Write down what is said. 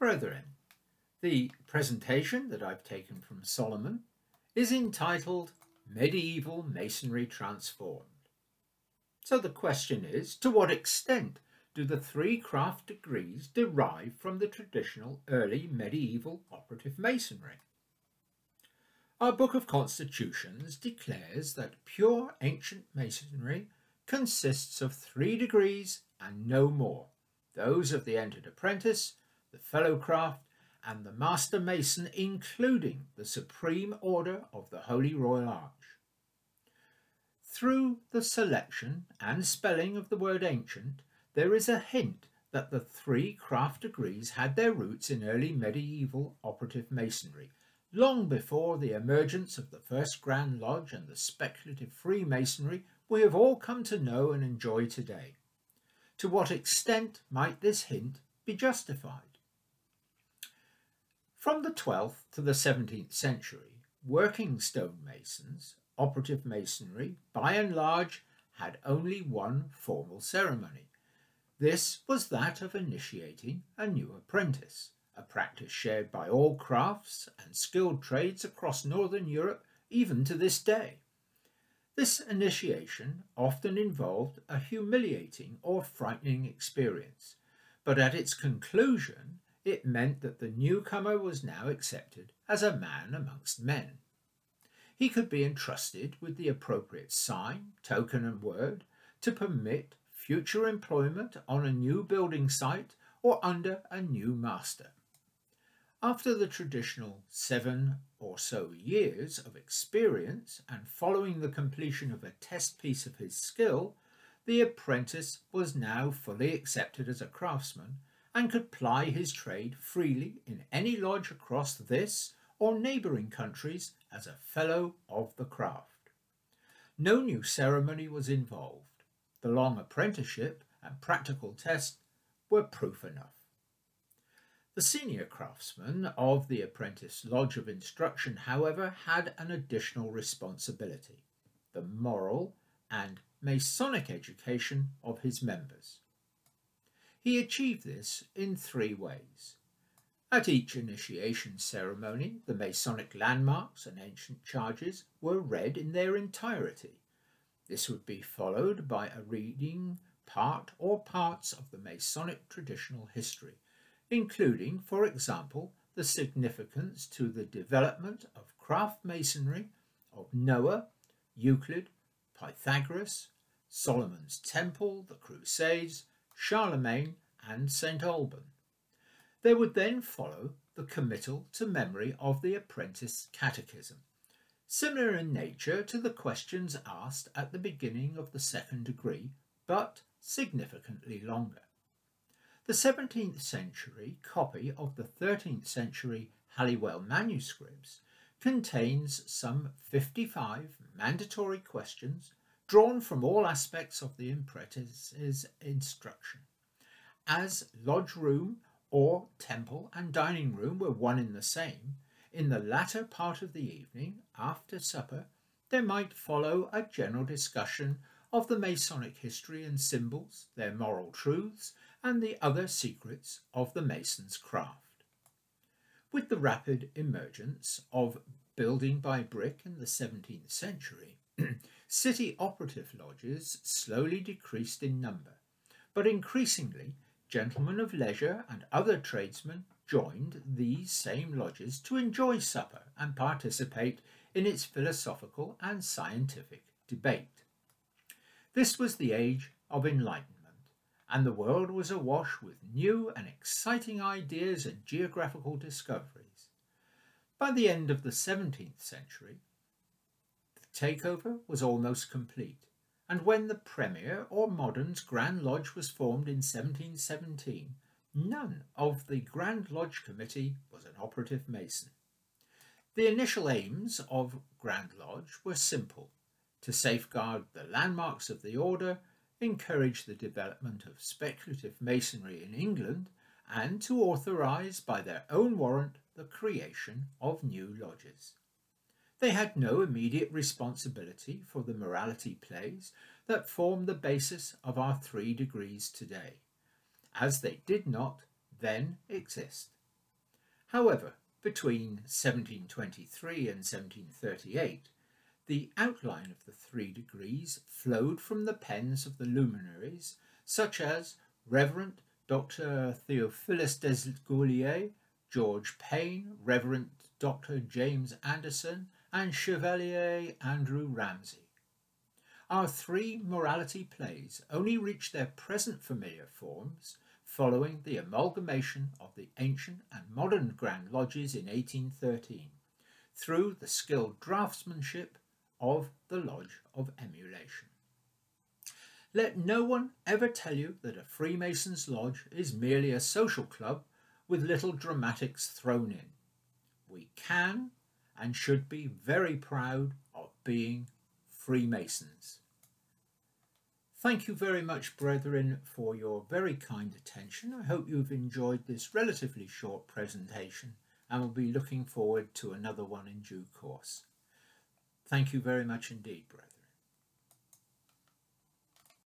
Brethren, the presentation that I've taken from Solomon is entitled Medieval Masonry Transformed. So the question is, to what extent do the three craft degrees derive from the traditional early medieval operative masonry? Our Book of Constitutions declares that pure ancient masonry consists of 3 degrees and no more, those of the entered apprentice, the fellow craft, and the master mason, including the supreme order of the Holy Royal Arch. Through the selection and spelling of the word ancient, there is a hint that the 3 craft degrees had their roots in early medieval operative masonry, long before the emergence of the First Grand Lodge and the speculative Freemasonry we have all come to know and enjoy today. To what extent might this hint be justified? From the 12th to the 17th century, working stonemasons, operative masonry, by and large, had only one formal ceremony. This was that of initiating a new apprentice, a practice shared by all crafts and skilled trades across Northern Europe even to this day. This initiation often involved a humiliating or frightening experience, but at its conclusion it meant that the newcomer was now accepted as a man amongst men. He could be entrusted with the appropriate sign, token and word to permit future employment on a new building site or under a new master. After the traditional 7 or so years of experience and following the completion of a test piece of his skill, the apprentice was now fully accepted as a craftsman and could ply his trade freely in any lodge across this or neighbouring countries as a fellow of the craft. No new ceremony was involved. The long apprenticeship and practical test were proof enough. The senior craftsman of the apprentice lodge of instruction, however, had an additional responsibility: the moral and Masonic education of his members. He achieved this in 3 ways. At each initiation ceremony, the Masonic landmarks and ancient charges were read in their entirety. This would be followed by a reading part or parts of the Masonic traditional history, including, for example, the significance to the development of craft masonry of Noah, Euclid, Pythagoras, Solomon's Temple, the Crusades, Charlemagne, and St. Alban. There would then follow the committal to memory of the apprentice catechism, similar in nature to the questions asked at the beginning of the 2nd degree, but significantly longer. The 17th century copy of the 13th century Halliwell manuscripts contains some 55 mandatory questions drawn from all aspects of the apprentice's instruction. As lodge room or temple and dining room were one in the same, in the latter part of the evening, after supper, there might follow a general discussion of the Masonic history and symbols, their moral truths, and the other secrets of the mason's craft. With the rapid emergence of building by brick in the 17th century, city operative lodges slowly decreased in number, but increasingly gentlemen of leisure and other tradesmen joined these same lodges to enjoy supper and participate in its philosophical and scientific debate. This was the age of enlightenment, and the world was awash with new and exciting ideas and geographical discoveries. By the end of the 17th century, the takeover was almost complete, and when the Premier or Modern's Grand Lodge was formed in 1717, none of the Grand Lodge Committee was an operative mason. The initial aims of Grand Lodge were simple: to safeguard the landmarks of the order, encourage the development of speculative masonry in England, and to authorise by their own warrant the creation of new lodges. They had no immediate responsibility for the morality plays that form the basis of our 3 degrees today, as they did not then exist. However, between 1723 and 1738, the outline of the 3 degrees flowed from the pens of the luminaries such as Reverend Dr. Theophilus Desgouliers, George Payne, Reverend Dr. James Anderson, and Chevalier Andrew Ramsay. Our 3 morality plays only reached their present familiar forms following the amalgamation of the ancient and modern Grand Lodges in 1813 through the skilled draftsmanship of the Lodge of Emulation. Let no one ever tell you that a Freemasons' lodge is merely a social club with little dramatics thrown in. We can and should be very proud of being Freemasons. Thank you very much, brethren, for your very kind attention. I hope you've enjoyed this relatively short presentation and will be looking forward to another one in due course. Thank you very much indeed, brethren.